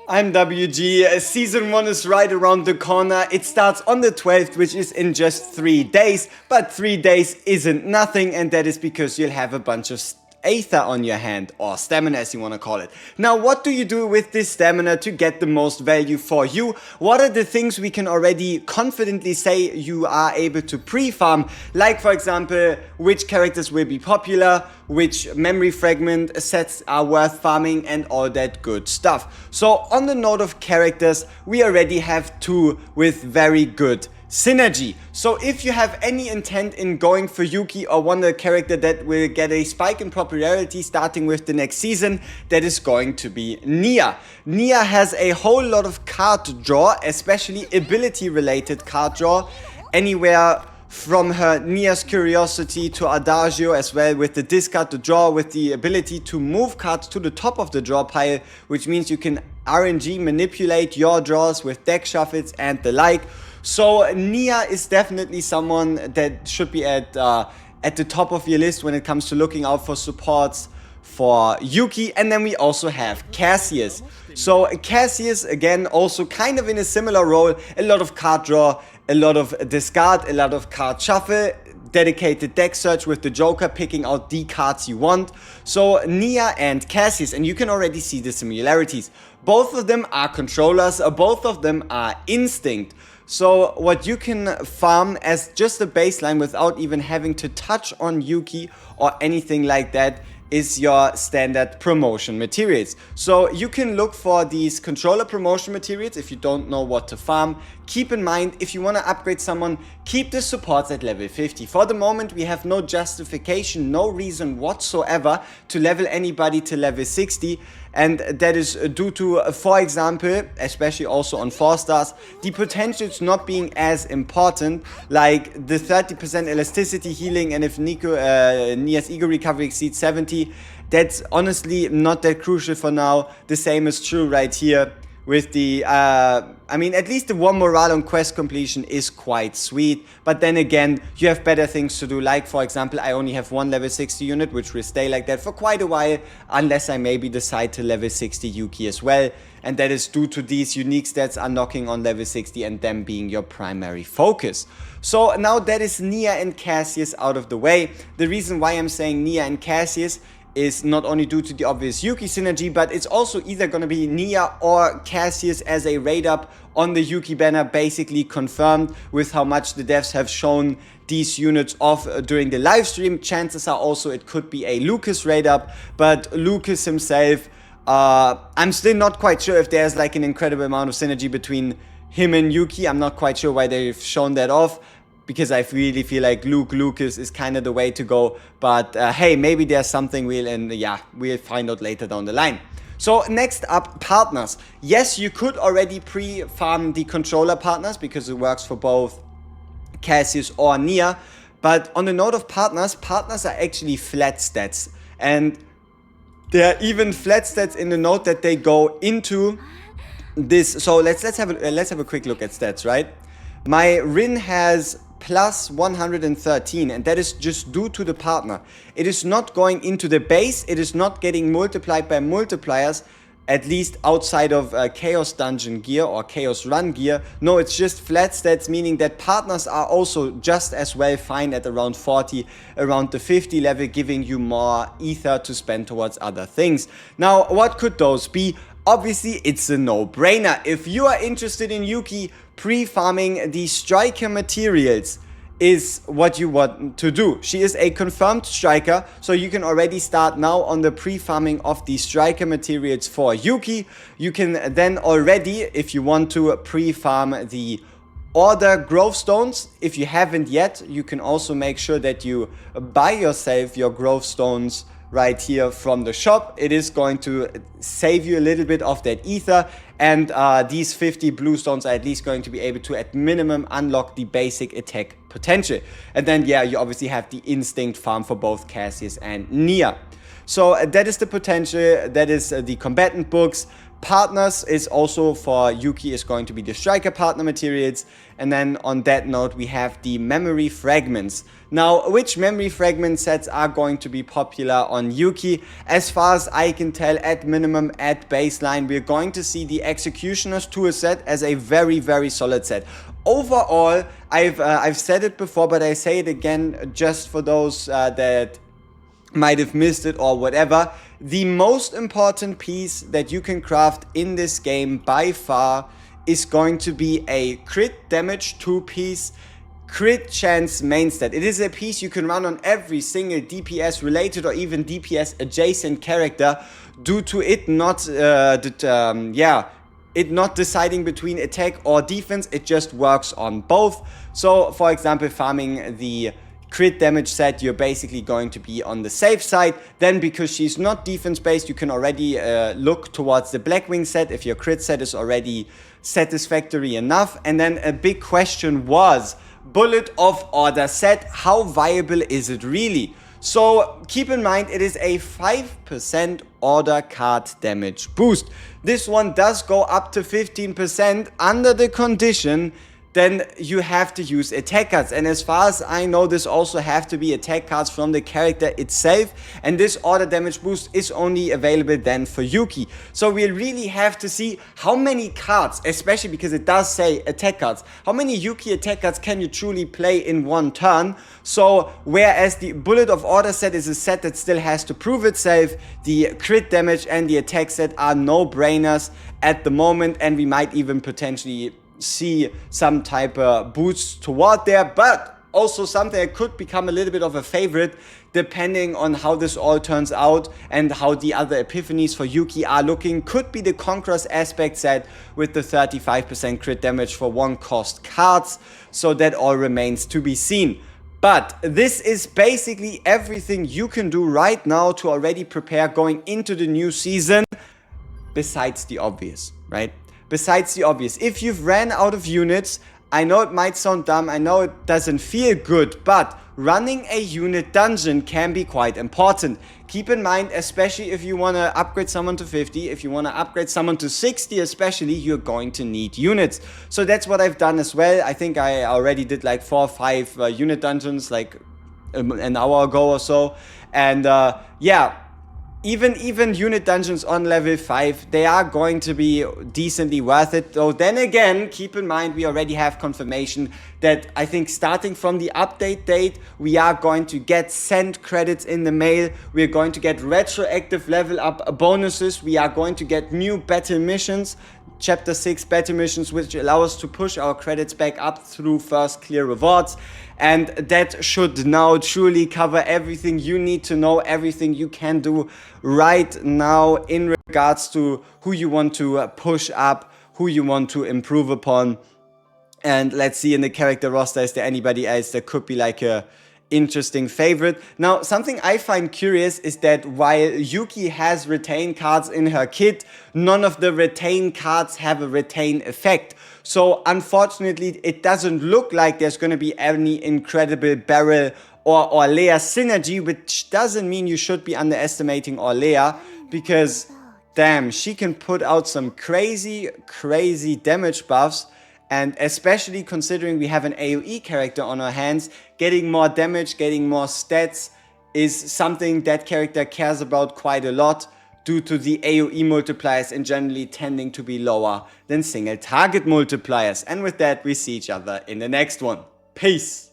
I'm WG. Season 1 is right around the corner. It starts on the 12th, which is in just 3 days. But 3 days isn't nothing, and that is because you'll have a bunch of Aether on your hand, or stamina as you want to call it. Now, what do you do with this stamina to get the most value for you? What are the things we can already confidently say you are able to pre-farm? Like, for example, which characters will be popular, which memory fragment sets are worth farming, and all that good stuff. So on the note of characters, we already have 2 with very good synergy. So if you have any intent in going for Yuki or want a character that will get a spike in popularity starting with the next season, that is going to be Nia. Nia has a whole lot of card draw, especially ability related card draw, anywhere from her Nia's Curiosity to Adagio, as well with the discard to draw, with the ability to move cards to the top of the draw pile, which means you can RNG manipulate your draws with deck shuffles and the like. So Nia is definitely someone that should be at the top of your list when it comes to looking out for supports for Yuki. And then we also have Cassius. So Cassius, again, also kind of in a similar role, a lot of card draw, a lot of discard, a lot of card shuffle, dedicated deck search with the Joker, picking out the cards you want. So Nia and Cassius, and you can already see the similarities. Both of them are controllers, both of them are instinct. So what you can farm as just a baseline without even having to touch on Yuki or anything like that is your standard promotion materials. So you can look for these controller promotion materials if you don't know what to farm. Keep in mind, if you want to upgrade someone, keep the supports at level 50. For the moment, we have no justification, no reason whatsoever to level anybody to level 60. And that is due to, for example, especially also on 4 stars, the potentials not being as important, like the 30% elasticity healing, and if Nia's ego recovery exceeds 70, that's honestly not that crucial for now. The same is true right here with the, I mean, at least the 1 morale on quest completion is quite sweet, but then again, you have better things to do, like for example, I only have 1 level 60 unit, which will stay like that for quite a while, unless I maybe decide to level 60 Yuki as well, and that is due to these unique stats unlocking on level 60 and them being your primary focus. So now that is Nia and Cassius out of the way. The reason why I'm saying Nia and Cassius is not only due to the obvious Yuki synergy, but it's also either going to be Nia or Cassius as a raid up on the Yuki banner, basically confirmed with how much the devs have shown these units off during the live stream. Chances are also it could be a Lucas raid up, but Lucas himself, I'm still not quite sure if there's like an incredible amount of synergy between him and Yuki. I'm not quite sure why they've shown that off, because I really feel like Lucas is kind of the way to go. But hey, maybe there's something we'll find out later down the line. So next up, partners. Yes, you could already pre-farm the controller partners because it works for both Cassius or Nia. But on the note of partners, partners are actually flat stats. And there are even flat stats in the note that they go into this. So let's have a quick look at stats, right? My Rin has plus 113, and that is just due to the partner. It is not going into the base, it is not getting multiplied by multipliers, at least outside of Chaos Dungeon gear or Chaos Run gear. No, it's just flat stats, meaning that partners are also just as well fine at around 40, around the 50 level, giving you more ether to spend towards other things. Now, what could those be? Obviously, it's a no-brainer. If you are interested in Yuki, pre-farming the striker materials is what you want to do. She is a confirmed striker, so you can already start now on the pre-farming of the striker materials for Yuki. You can then already, if you want to, pre-farm the Order growth stones. If you haven't yet, you can also make sure that you buy yourself your growth stones right here from the shop. It is going to save you a little bit of that ether, and these 50 blue stones are at least going to be able to at minimum unlock the basic attack potential. And then yeah, you obviously have the instinct farm for both Cassius and Nia. So that is the potential, that is the combatant books. Partners is also for Yuki is going to be the striker partner materials. And then on that note, we have the memory fragments. Now, which memory fragment sets are going to be popular on Yuki? As far as I can tell, at minimum, at baseline, we're going to see the Executioner's Tool set as a very, very solid set. Overall, I've said it before, but I say it again just for those that might have missed it or whatever. The most important piece that you can craft in this game by far is going to be a crit damage 2-piece crit chance main stat. It is a piece you can run on every single DPS related or even DPS adjacent character due to it not it not deciding between attack or defense. It just works on both. So for example, farming the crit damage set, you're basically going to be on the safe side. Then because she's not defense based, you can already look towards the Blackwing set if your crit set is already satisfactory enough. And then a big question was, Bullet of Order set, how viable is it really? So keep in mind, it is a 5% order card damage boost. This one does go up to 15% under the condition then you have to use attack cards. And as far as I know, this also have to be attack cards from the character itself. And this order damage boost is only available then for Yuki. So we'll really have to see how many cards, especially because it does say attack cards, how many Yuki attack cards can you truly play in one turn. So whereas the Bullet of Order set is a set that still has to prove itself, the crit damage and the attack set are no-brainers at the moment, and we might even potentially see some type of boost toward there, but also something that could become a little bit of a favorite depending on how this all turns out and how the other epiphanies for Yuki are looking. Could be the Conqueror's Aspect set with the 35% crit damage for 1-cost cards, so that all remains to be seen. But this is basically everything you can do right now to already prepare going into the new season, besides the obvious, right? Besides the obvious, if you've ran out of units, I know it might sound dumb, I know it doesn't feel good, but running a unit dungeon can be quite important. Keep in mind, especially if you want to upgrade someone to 50, if you want to upgrade someone to 60 especially, you're going to need units. So that's what I've done as well. I think I already did like 4 or 5 unit dungeons like an hour ago or so. And yeah. Even unit dungeons on level 5, they are going to be decently worth it. Though then again, keep in mind we already have confirmation that I think starting from the update date, we are going to get send credits in the mail. We're going to get retroactive level up bonuses. We are going to get new battle missions. Chapter 6 battle missions, which allow us to push our credits back up through first clear rewards. And that should now truly cover everything you need to know, everything you can do right now in regards to who you want to push up, who you want to improve upon. And let's see in the character roster, is there anybody else that could be like a interesting favorite? Now, something I find curious is that while Yuki has retain cards in her kit, none of the retain cards have a retain effect. So unfortunately, it doesn't look like there's going to be any incredible Beryl or Orlea synergy, which doesn't mean you should be underestimating Orlea, because damn, she can put out some crazy damage buffs. And especially considering we have an AoE character on our hands, getting more damage, getting more stats is something that character cares about quite a lot, due to the AoE multipliers and generally tending to be lower than single target multipliers. And with that, we see each other in the next one. Peace!